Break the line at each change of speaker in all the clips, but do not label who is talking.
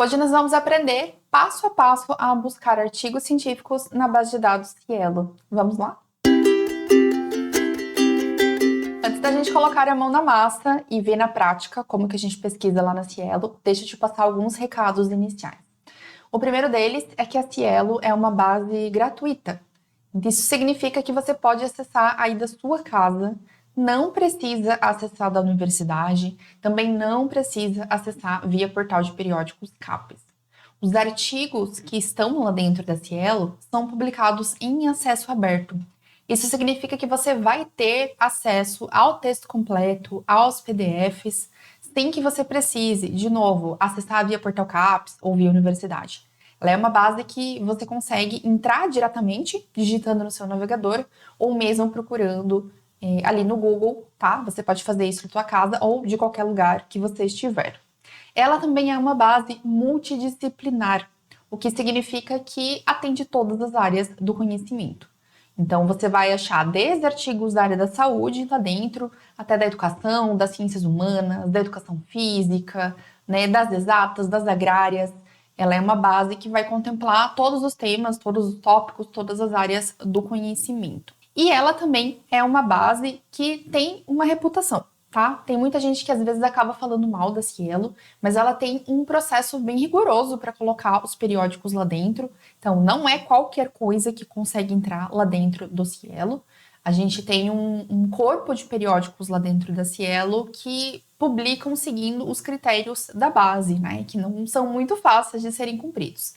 Hoje nós vamos aprender passo a passo a buscar artigos científicos na base de dados Cielo. Vamos lá? Antes da gente colocar a mão na massa e ver na prática como que a gente pesquisa lá na Cielo, deixa eu te passar alguns recados iniciais. O primeiro deles é que a Cielo é uma base gratuita. Isso significa que você pode acessar aí da sua casa, não precisa acessar da universidade, também não precisa acessar via portal de periódicos CAPES. Os artigos que estão lá dentro da Cielo são publicados em acesso aberto. Isso significa que você vai ter acesso ao texto completo, aos PDFs, sem que você precise, de novo, acessar via portal CAPES ou via universidade. Ela é uma base que você consegue entrar diretamente, digitando no seu navegador, ou mesmo procurando ali no Google, tá? Você pode fazer isso na sua casa ou de qualquer lugar que você estiver. Ela também é uma base multidisciplinar, o que significa que atende todas as áreas do conhecimento. Então, você vai achar desde artigos da área da saúde lá dentro, até da educação, das ciências humanas, da educação física, né, das exatas, das agrárias. Ela é uma base que vai contemplar todos os temas, todos os tópicos, todas as áreas do conhecimento. E ela também é uma base que tem uma reputação, tá? Tem muita gente que às vezes acaba falando mal da Cielo, mas ela tem um processo bem rigoroso para colocar os periódicos lá dentro. Então, não é qualquer coisa que consegue entrar lá dentro do Cielo. A gente tem um corpo de periódicos lá dentro da Cielo que publicam seguindo os critérios da base, né? Que não são muito fáceis de serem cumpridos.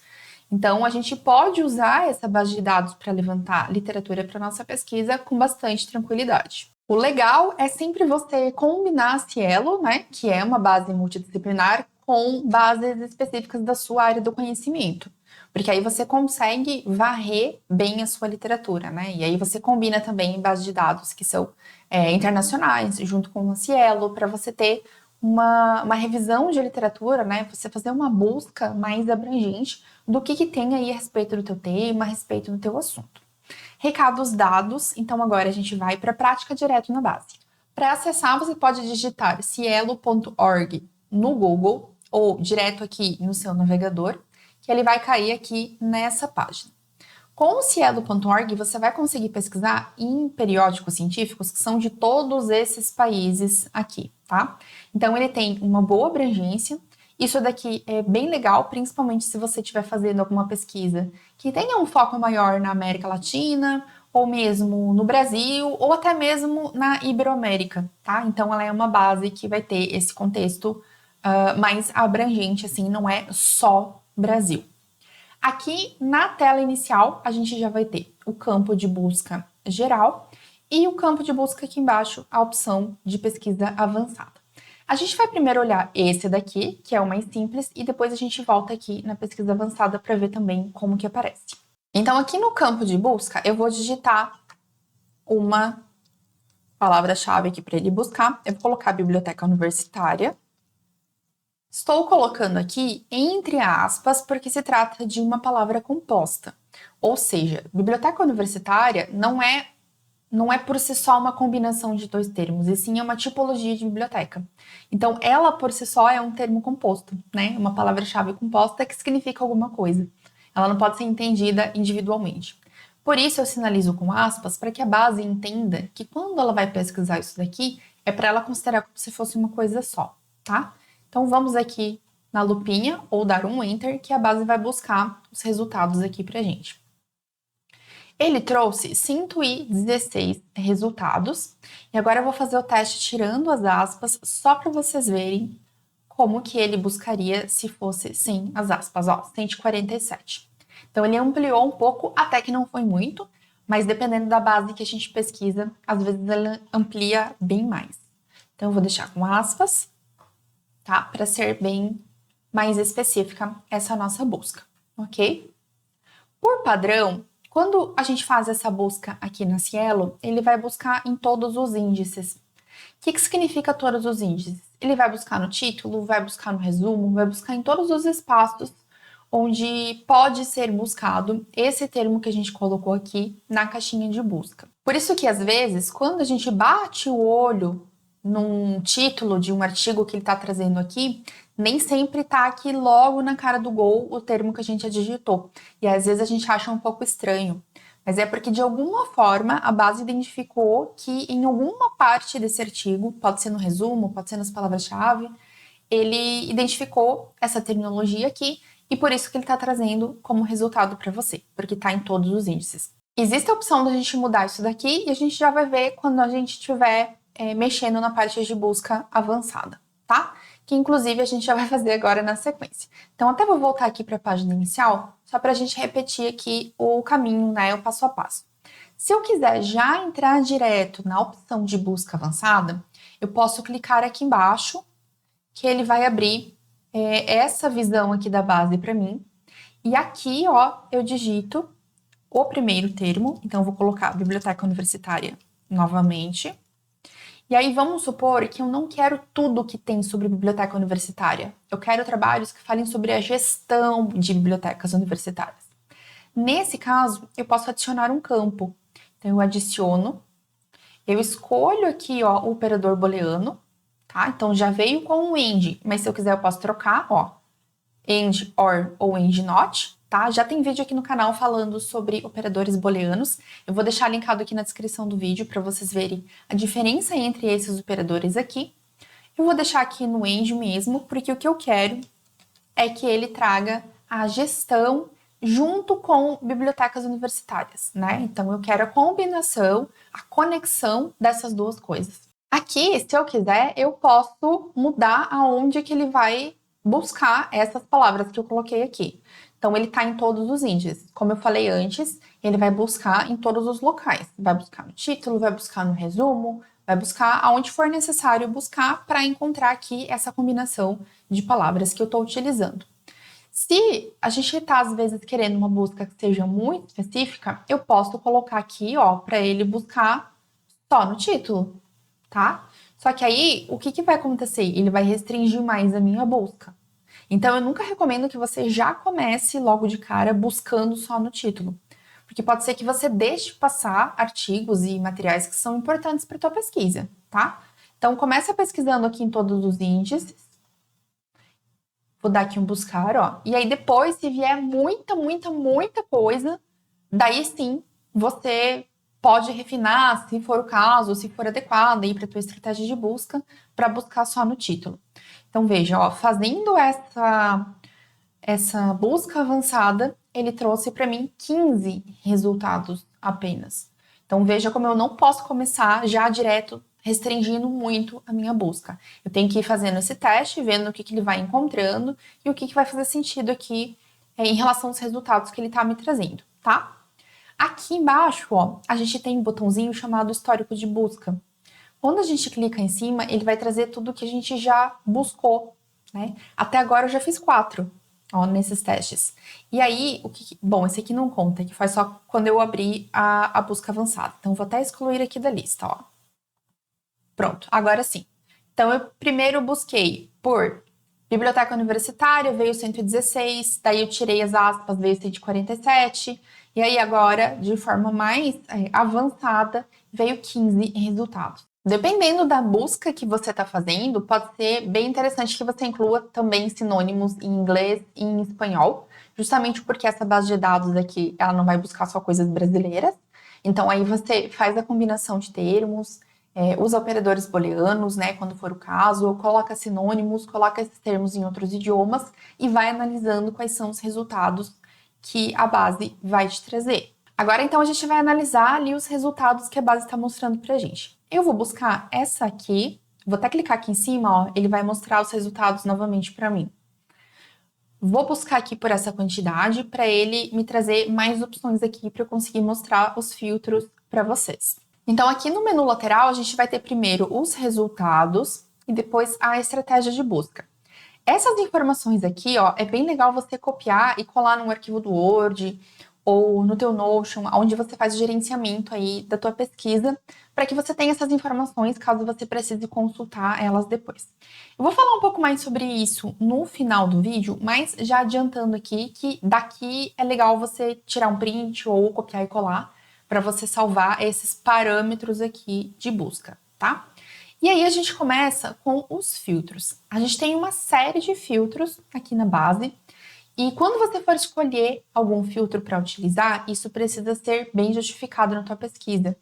Então, a gente pode usar essa base de dados para levantar literatura para nossa pesquisa com bastante tranquilidade. O legal é sempre você combinar a Cielo, né, que é uma base multidisciplinar, com bases específicas da sua área do conhecimento. Porque aí você consegue varrer bem a sua literatura, né? E aí você combina também bases de dados que são internacionais, junto com a Cielo, para você ter uma revisão de literatura, né? Você fazer uma busca mais abrangente do que tem aí a respeito do teu tema, a respeito do teu assunto. Recados dados, então agora a gente vai para a prática direto na base. Para acessar, você pode digitar cielo.org no Google ou direto aqui no seu navegador, que ele vai cair aqui nessa página. Com o cielo.org, você vai conseguir pesquisar em periódicos científicos que são de todos esses países aqui, tá? Então, ele tem uma boa abrangência. Isso daqui é bem legal, principalmente se você estiver fazendo alguma pesquisa que tenha um foco maior na América Latina, ou mesmo no Brasil, ou até mesmo na Iberoamérica, tá? Então, ela é uma base que vai ter esse contexto mais abrangente, assim, não é só Brasil. Aqui na tela inicial, a gente já vai ter o campo de busca geral e o campo de busca aqui embaixo, a opção de pesquisa avançada. A gente vai primeiro olhar esse daqui, que é o mais simples, e depois a gente volta aqui na pesquisa avançada para ver também como que aparece. Então, aqui no campo de busca, eu vou digitar uma palavra-chave aqui para ele buscar. Eu vou colocar biblioteca universitária. Estou colocando aqui entre aspas porque se trata de uma palavra composta. Ou seja, biblioteca universitária não é por si só uma combinação de dois termos, e sim é uma tipologia de biblioteca. Então, ela por si só é um termo composto, né? Uma palavra-chave composta que significa alguma coisa. Ela não pode ser entendida individualmente. Por isso, eu sinalizo com aspas para que a base entenda que quando ela vai pesquisar isso daqui, é para ela considerar como se fosse uma coisa só, tá? Então, vamos aqui na lupinha ou dar um Enter, que a base vai buscar os resultados aqui pra gente. Ele trouxe 116 resultados, e agora eu vou fazer o teste tirando as aspas, só para vocês verem como que ele buscaria se fosse sem as aspas, ó, 147. Então, ele ampliou um pouco, até que não foi muito, mas dependendo da base que a gente pesquisa, às vezes ele amplia bem mais. Então, eu vou deixar com aspas, tá? Para ser bem mais específica essa nossa busca, ok? Por padrão, quando a gente faz essa busca aqui na Cielo, ele vai buscar em todos os índices. O que significa todos os índices? Ele vai buscar no título, vai buscar no resumo, vai buscar em todos os espaços onde pode ser buscado esse termo que a gente colocou aqui na caixinha de busca. Por isso que, às vezes, quando a gente bate o olho num título de um artigo que ele está trazendo aqui, nem sempre tá aqui logo na cara do gol o termo que a gente digitou. E às vezes a gente acha um pouco estranho. Mas é porque, de alguma forma, a base identificou que em alguma parte desse artigo, pode ser no resumo, pode ser nas palavras-chave, ele identificou essa terminologia aqui e por isso que ele está trazendo como resultado para você, porque está em todos os índices. Existe a opção da gente mudar isso daqui e a gente já vai ver quando a gente estiver mexendo na parte de busca avançada, tá? Que inclusive a gente já vai fazer agora na sequência. Então até vou voltar aqui para a página inicial, só para a gente repetir aqui o caminho, né, o passo a passo. Se eu quiser já entrar direto na opção de busca avançada, eu posso clicar aqui embaixo, que ele vai abrir essa visão aqui da base para mim. E aqui, ó, eu digito o primeiro termo, então eu vou colocar biblioteca universitária novamente. E aí vamos supor que eu não quero tudo que tem sobre biblioteca universitária. Eu quero trabalhos que falem sobre a gestão de bibliotecas universitárias. Nesse caso, eu posso adicionar um campo. Então eu adiciono, eu escolho aqui, ó, o operador booleano, tá? Então já veio com o AND, mas se eu quiser eu posso trocar, ó, AND OR ou AND NOT, tá? Já tem vídeo aqui no canal falando sobre operadores booleanos. Eu vou deixar linkado aqui na descrição do vídeo para vocês verem a diferença entre esses operadores aqui. Eu vou deixar aqui no AND mesmo, porque o que eu quero é que ele traga a gestão junto com bibliotecas universitárias, né? Então eu quero a combinação, a conexão dessas duas coisas. Aqui, se eu quiser, eu posso mudar aonde que ele vai buscar essas palavras que eu coloquei aqui. Então, ele está em todos os índices. Como eu falei antes, ele vai buscar em todos os locais. Vai buscar no título, vai buscar no resumo, vai buscar aonde for necessário buscar para encontrar aqui essa combinação de palavras que eu estou utilizando. Se a gente está, às vezes, querendo uma busca que seja muito específica, eu posso colocar aqui, ó, para ele buscar só no título, tá? Só que aí, o que vai acontecer? Ele vai restringir mais a minha busca. Então, eu nunca recomendo que você já comece logo de cara buscando só no título. Porque pode ser que você deixe passar artigos e materiais que são importantes para a tua pesquisa, tá? Então, começa pesquisando aqui em todos os índices. Vou dar aqui um buscar, ó. E aí, depois, se vier muita coisa, daí sim, você pode refinar, se for o caso, se for adequado, aí para a tua estratégia de busca, para buscar só no título. Então, veja, ó, fazendo essa busca avançada, ele trouxe para mim 15 resultados apenas. Então, veja como eu não posso começar já direto restringindo muito a minha busca. Eu tenho que ir fazendo esse teste, vendo o que ele vai encontrando e o que vai fazer sentido aqui em relação aos resultados que ele está me trazendo, tá? Aqui embaixo, ó, a gente tem um botãozinho chamado histórico de busca. Quando a gente clica em cima, ele vai trazer tudo que a gente já buscou, né? Até agora eu já fiz 4, ó, nesses testes. E aí, bom, esse aqui não conta, que faz só quando eu abrir a busca avançada. Então, vou até excluir aqui da lista, ó. Pronto, agora sim. Então, eu primeiro busquei por biblioteca universitária, veio 116, daí eu tirei as aspas, veio 147, e aí agora, de forma mais avançada, veio 15 resultados. Dependendo da busca que você está fazendo, pode ser bem interessante que você inclua também sinônimos em inglês e em espanhol, justamente porque essa base de dados aqui, ela não vai buscar só coisas brasileiras. Então, aí você faz a combinação de termos, usa operadores booleanos, né, quando for o caso, ou coloca sinônimos, coloca esses termos em outros idiomas e vai analisando quais são os resultados que a base vai te trazer. Agora, então, a gente vai analisar ali os resultados que a base está mostrando pra gente. Eu vou buscar essa aqui, vou até clicar aqui em cima, ó, ele vai mostrar os resultados novamente para mim. Vou buscar aqui por essa quantidade para ele me trazer mais opções aqui para eu conseguir mostrar os filtros para vocês. Então, aqui no menu lateral, a gente vai ter primeiro os resultados e depois a estratégia de busca. Essas informações aqui, ó, é bem legal você copiar e colar num arquivo do Word ou no teu Notion, onde você faz o gerenciamento aí da tua pesquisa, para que você tenha essas informações caso você precise consultar elas depois. Eu vou falar um pouco mais sobre isso no final do vídeo, mas já adiantando aqui que daqui é legal você tirar um print ou copiar e colar para você salvar esses parâmetros aqui de busca, tá? E aí a gente começa com os filtros. A gente tem uma série de filtros aqui na base. E quando você for escolher algum filtro para utilizar, isso precisa ser bem justificado na tua pesquisa.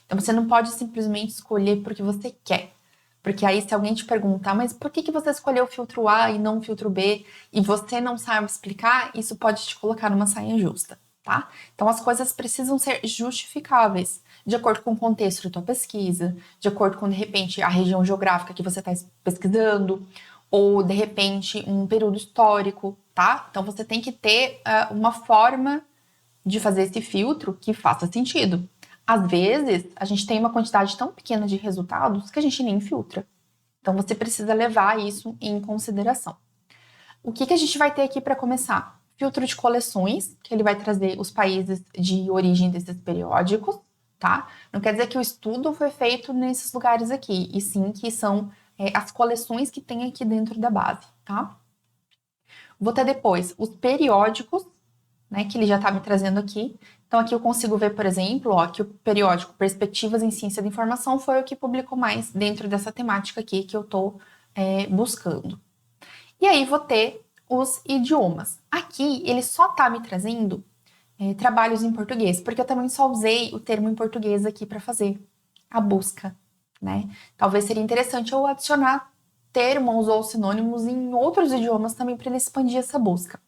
Então você não pode simplesmente escolher porque você quer. Porque aí se alguém te perguntar, mas por que você escolheu o filtro A e não o filtro B, e você não sabe explicar, isso pode te colocar numa saia justa, tá? Então as coisas precisam ser justificáveis, de acordo com o contexto da tua pesquisa, de acordo com, de repente, a região geográfica que você está pesquisando, ou, de repente, um período histórico, tá? Então você tem que ter uma forma de fazer esse filtro que faça sentido. Às vezes, a gente tem uma quantidade tão pequena de resultados que a gente nem filtra. Então, você precisa levar isso em consideração. O que a gente vai ter aqui para começar? Filtro de coleções, que ele vai trazer os países de origem desses periódicos, tá? Não quer dizer que o estudo foi feito nesses lugares aqui, e sim que são as coleções que tem aqui dentro da base, tá? Vou ter depois os periódicos, né, que ele já está me trazendo aqui. Então, aqui eu consigo ver, por exemplo, ó, que o periódico Perspectivas em Ciência da Informação foi o que publicou mais dentro dessa temática aqui que eu estou buscando. E aí, vou ter os idiomas. Aqui, ele só está me trazendo trabalhos em português, porque eu também só usei o termo em português aqui para fazer a busca, né? Talvez seria interessante eu adicionar termos ou sinônimos em outros idiomas também para ele expandir essa busca.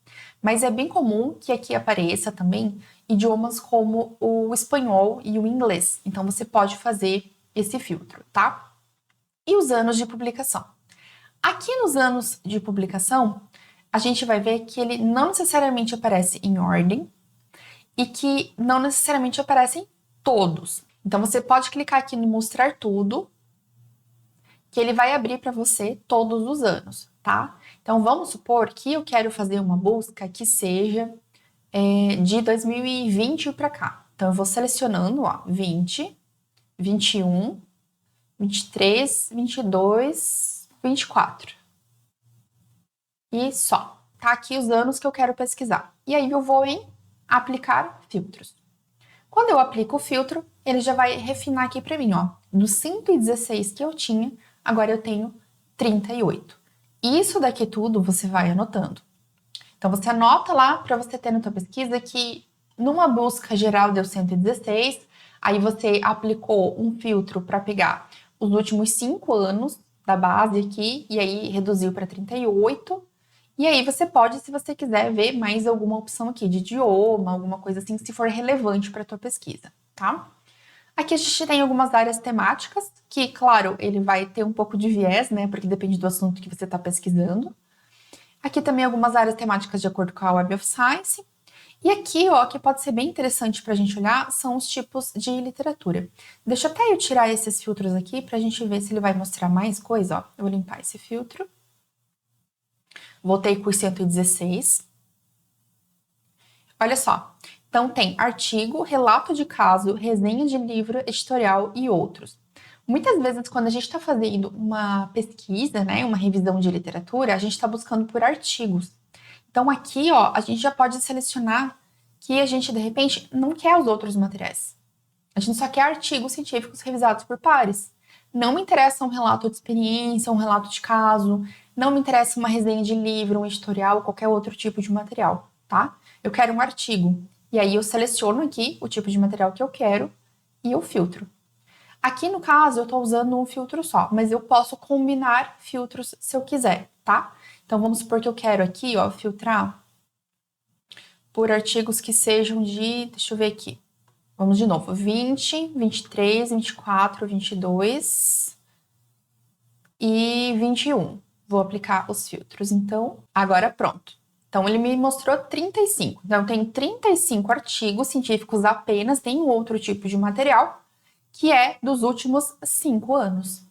Mas é bem comum que aqui apareça também idiomas como o espanhol e o inglês. Então você pode fazer esse filtro, tá? E os anos de publicação. Aqui nos anos de publicação, a gente vai ver que ele não necessariamente aparece em ordem e que não necessariamente aparecem todos. Então você pode clicar aqui no mostrar tudo, que ele vai abrir para você todos os anos, tá? Então vamos supor que eu quero fazer uma busca que seja de 2020 para cá. Então eu vou selecionando, ó, 20, 21, 23, 22, 24. E só. Tá aqui os anos que eu quero pesquisar. E aí eu vou em aplicar filtros. Quando eu aplico o filtro, ele já vai refinar aqui para mim, ó. Dos 116 que eu tinha, agora eu tenho 38. Isso daqui tudo você vai anotando. Então você anota lá para você ter na tua pesquisa que numa busca geral deu 116, aí você aplicou um filtro para pegar os últimos 5 anos da base aqui, e aí reduziu para 38. E aí você pode, se você quiser, ver mais alguma opção aqui de idioma, alguma coisa assim, se for relevante para a tua pesquisa, tá? Aqui a gente tem algumas áreas temáticas, que, claro, ele vai ter um pouco de viés, né? Porque depende do assunto que você está pesquisando. Aqui também algumas áreas temáticas de acordo com a Web of Science. E aqui, ó, que pode ser bem interessante para a gente olhar, são os tipos de literatura. Deixa até eu tirar esses filtros aqui para a gente ver se ele vai mostrar mais coisa, ó. Eu vou limpar esse filtro. Voltei com os 116. Olha só. Então, tem artigo, relato de caso, resenha de livro, editorial e outros. Muitas vezes, quando a gente está fazendo uma pesquisa, né, uma revisão de literatura, a gente está buscando por artigos. Então, aqui, ó, a gente já pode selecionar que a gente, de repente, não quer os outros materiais. A gente só quer artigos científicos revisados por pares. Não me interessa um relato de experiência, um relato de caso, não me interessa uma resenha de livro, um editorial, qualquer outro tipo de material, tá? Eu quero um artigo. E aí eu seleciono aqui o tipo de material que eu quero e eu filtro. Aqui no caso eu estou usando um filtro só, mas eu posso combinar filtros se eu quiser, tá? Então vamos supor que eu quero aqui, ó, filtrar por artigos que sejam de, deixa eu ver aqui. Vamos de novo, 20, 23, 24, 22 e 21. Vou aplicar os filtros, então, agora pronto. Então, ele me mostrou 35. Então, tem 35 artigos científicos apenas, tem um outro tipo de material, que é dos últimos 5 anos,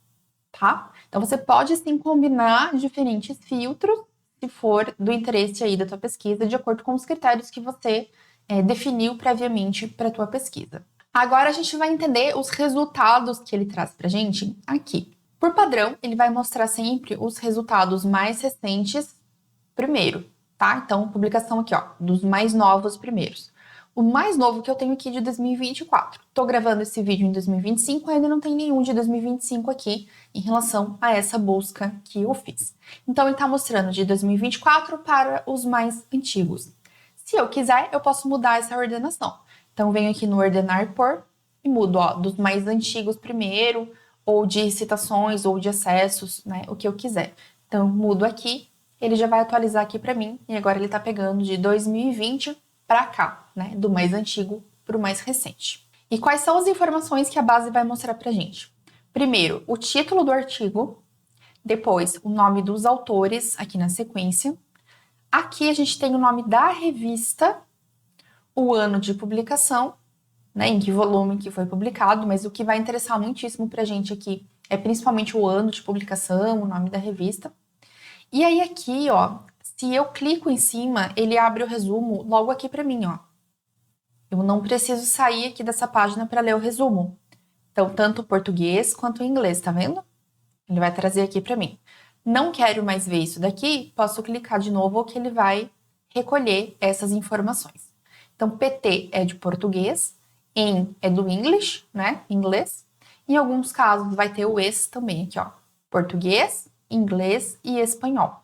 tá? Então, você pode, sim, combinar diferentes filtros, se for do interesse aí da tua pesquisa, de acordo com os critérios que você definiu previamente para a tua pesquisa. Agora, a gente vai entender os resultados que ele traz pra gente aqui. Por padrão, ele vai mostrar sempre os resultados mais recentes primeiro, tá? Então, publicação aqui, ó, dos mais novos primeiros. O mais novo que eu tenho aqui é de 2024. Tô gravando esse vídeo em 2025, ainda não tem nenhum de 2025 aqui em relação a essa busca que eu fiz. Então, ele tá mostrando de 2024 para os mais antigos. Se eu quiser, eu posso mudar essa ordenação. Então, venho aqui no ordenar por e mudo, ó, dos mais antigos primeiro, ou de citações, ou de acessos, né, o que eu quiser. Então, mudo aqui, ele já vai atualizar aqui para mim, e agora ele tá pegando de 2020 para cá, né, do mais antigo para o mais recente. E quais são as informações que a base vai mostrar pra gente? Primeiro, o título do artigo, depois o nome dos autores aqui na sequência. Aqui a gente tem o nome da revista, o ano de publicação, né, em que volume que foi publicado, mas o que vai interessar muitíssimo pra gente aqui é principalmente o ano de publicação, o nome da revista. E aí aqui, ó, se eu clico em cima, ele abre o resumo logo aqui para mim, ó. Eu não preciso sair aqui dessa página para ler o resumo. Então, tanto o português quanto o inglês, tá vendo? Ele vai trazer aqui para mim. Não quero mais ver isso daqui, posso clicar de novo que ele vai recolher essas informações. Então, PT é de português, EN é do English, né? Inglês. Em alguns casos vai ter o ES também aqui, ó. Português, inglês e espanhol.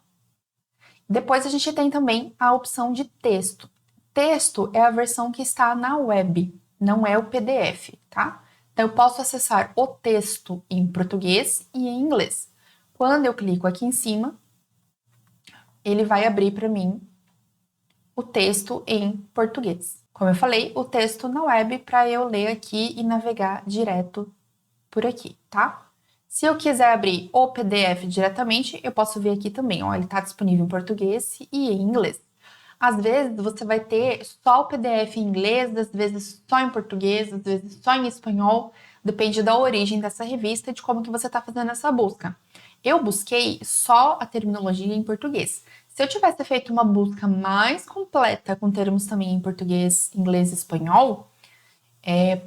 Depois a gente tem também a opção de texto. Texto é a versão que está na web, não é o PDF, tá? Então eu posso acessar o texto em português e em inglês. Quando eu clico aqui em cima, ele vai abrir para mim o texto em português. Como eu falei, o texto na web para eu ler aqui e navegar direto por aqui, tá? Se eu quiser abrir o PDF diretamente, eu posso ver aqui também, ó, ele está disponível em português e em inglês. Às vezes você vai ter só o PDF em inglês, às vezes só em português, às vezes só em espanhol, depende da origem dessa revista e de como que você está fazendo essa busca. Eu busquei só a terminologia em português. Se eu tivesse feito uma busca mais completa com termos também em português, inglês e espanhol,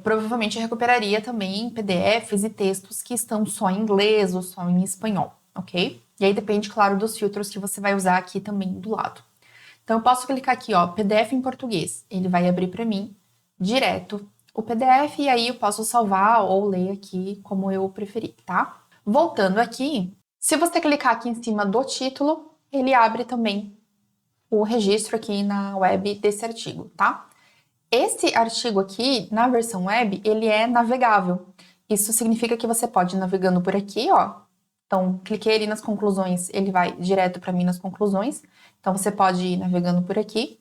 provavelmente eu recuperaria também PDFs e textos que estão só em inglês ou só em espanhol, ok? E aí depende, claro, dos filtros que você vai usar aqui também do lado. Então eu posso clicar aqui, ó, PDF em português. Ele vai abrir para mim direto o PDF e aí eu posso salvar ou ler aqui como eu preferir, tá? Voltando aqui, se você clicar aqui em cima do título, ele abre também o registro aqui na web desse artigo, tá? Esse artigo aqui, na versão web, ele é navegável. Isso significa que você pode ir navegando por aqui, ó. Então, cliquei ali nas conclusões, ele vai direto para mim nas conclusões. Então, você pode ir navegando por aqui.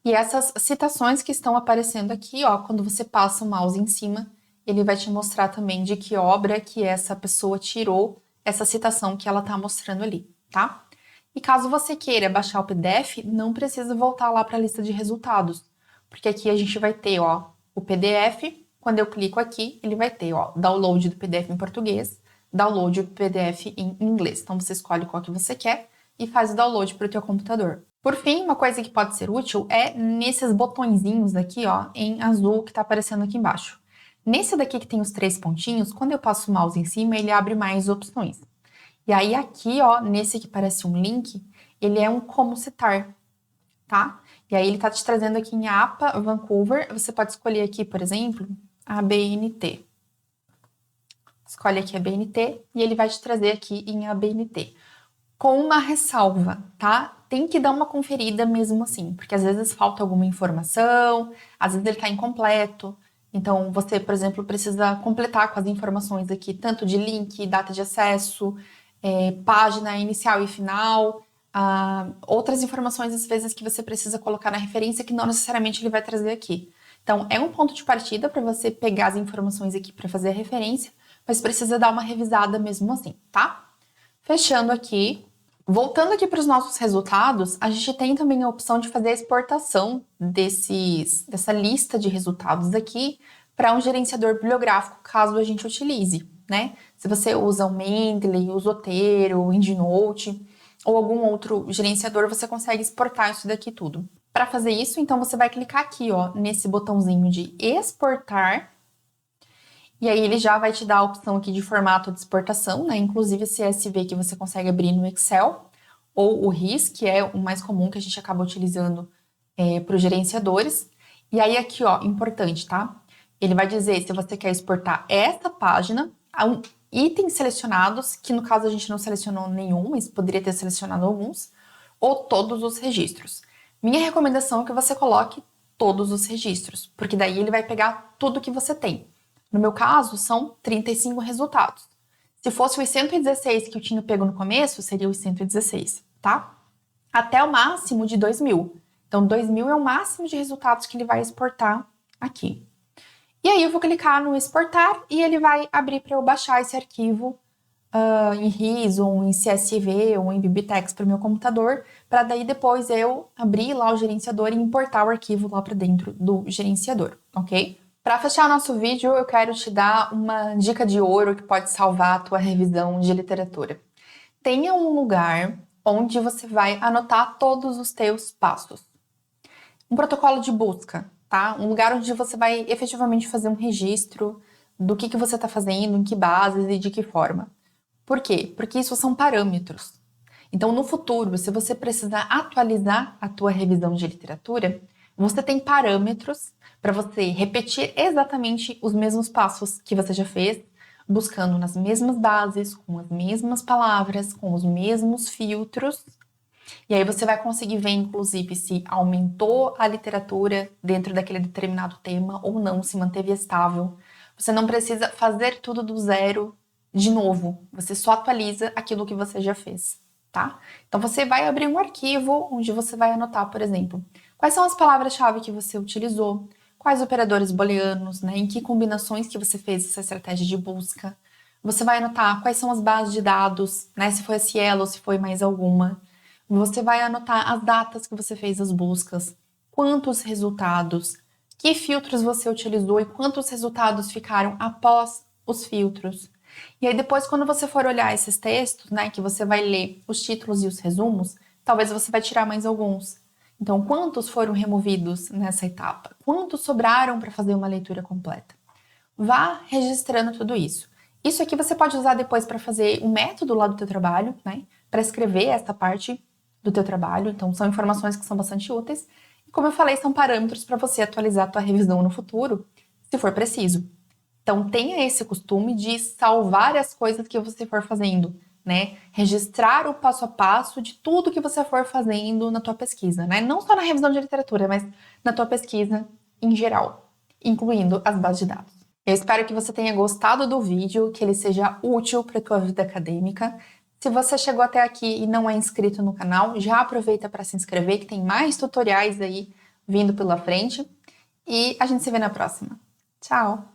E essas citações que estão aparecendo aqui, ó, quando você passa o mouse em cima, ele vai te mostrar também de que obra que essa pessoa tirou essa citação que ela tá mostrando ali, tá? E caso você queira baixar o PDF, não precisa voltar lá para a lista de resultados. Porque aqui a gente vai ter, ó, o PDF. Quando eu clico aqui, ele vai ter, ó, download do PDF em português, download do PDF em inglês. Então você escolhe qual que você quer e faz o download para o teu computador. Por fim, uma coisa que pode ser útil é nesses botõezinhos aqui, ó, em azul que tá aparecendo aqui embaixo. Nesse daqui que tem os 3 pontinhos, quando eu passo o mouse em cima, ele abre mais opções. E aí aqui, ó, nesse que parece um link, ele é um como citar, tá? E aí ele tá te trazendo aqui em APA, Vancouver. Você pode escolher aqui, por exemplo, a BNT. Escolhe aqui a BNT e ele vai te trazer aqui em ABNT. Com uma ressalva, tá? Tem que dar uma conferida mesmo assim, porque às vezes falta alguma informação, às vezes ele tá incompleto. Então, você, por exemplo, precisa completar com as informações aqui, tanto de link, data de acesso, página inicial e final, outras informações, às vezes, que você precisa colocar na referência que não necessariamente ele vai trazer aqui. Então, é um ponto de partida para você pegar as informações aqui para fazer a referência, mas precisa dar uma revisada mesmo assim, tá? Fechando aqui. Voltando aqui para os nossos resultados, a gente tem também a opção de fazer a exportação dessa lista de resultados aqui para um gerenciador bibliográfico, caso a gente utilize, né? Se você usa o Mendeley, o Zotero, o EndNote ou algum outro gerenciador, você consegue exportar isso daqui tudo. Para fazer isso, então, você vai clicar aqui, ó, nesse botãozinho de exportar. E aí ele já vai te dar a opção aqui de formato de exportação, né? Inclusive CSV que você consegue abrir no Excel, ou o RIS, que é o mais comum que a gente acaba utilizando para os gerenciadores. E aí aqui, ó, importante, tá? Ele vai dizer se você quer exportar essa página, itens selecionados, que no caso a gente não selecionou nenhum, mas poderia ter selecionado alguns, ou todos os registros. Minha recomendação é que você coloque todos os registros, porque daí ele vai pegar tudo que você tem. No meu caso, são 35 resultados. Se fosse os 116 que eu tinha pego no começo, seria os 116, tá? Até o máximo de 2.000. Então, 2.000 é o máximo de resultados que ele vai exportar aqui. E aí eu vou clicar no exportar e ele vai abrir para eu baixar esse arquivo em RIS, ou em CSV, ou em Bibliotex para o meu computador, para daí depois eu abrir lá o gerenciador e importar o arquivo lá para dentro do gerenciador, ok? Para fechar o nosso vídeo, eu quero te dar uma dica de ouro que pode salvar a tua revisão de literatura. Tenha um lugar onde você vai anotar todos os teus passos. Um protocolo de busca, tá? Um lugar onde você vai efetivamente fazer um registro do que você está fazendo, em que bases e de que forma. Por quê? Porque isso são parâmetros. Então, no futuro, se você precisar atualizar a tua revisão de literatura, você tem parâmetros para você repetir exatamente os mesmos passos que você já fez, buscando nas mesmas bases, com as mesmas palavras, com os mesmos filtros. E aí você vai conseguir ver, inclusive, se aumentou a literatura dentro daquele determinado tema ou não, se manteve estável. Você não precisa fazer tudo do zero de novo. Você só atualiza aquilo que você já fez, tá? Então você vai abrir um arquivo onde você vai anotar, por exemplo, quais são as palavras-chave que você utilizou, quais operadores booleanos, né? Em que combinações que você fez essa estratégia de busca. Você vai anotar quais são as bases de dados, né? Se foi a Cielo ou se foi mais alguma. Você vai anotar as datas que você fez as buscas, quantos resultados, que filtros você utilizou e quantos resultados ficaram após os filtros. E aí depois, quando você for olhar esses textos, né, que você vai ler os títulos e os resumos, talvez você vai tirar mais alguns. Então, quantos foram removidos nessa etapa? Quantos sobraram para fazer uma leitura completa? Vá registrando tudo isso. Isso aqui você pode usar depois para fazer um método lá do teu trabalho, né? Para escrever essa parte do teu trabalho. Então, são informações que são bastante úteis. E como eu falei, são parâmetros para você atualizar a tua revisão no futuro, se for preciso. Então, tenha esse costume de salvar as coisas que você for fazendo, né? Registrar o passo a passo de tudo que você for fazendo na tua pesquisa, né? Não só na revisão de literatura, mas na tua pesquisa em geral, incluindo as bases de dados. Eu espero que você tenha gostado do vídeo, que ele seja útil para a tua vida acadêmica. Se você chegou até aqui e não é inscrito no canal, já aproveita para se inscrever, que tem mais tutoriais aí vindo pela frente. E a gente se vê na próxima. Tchau!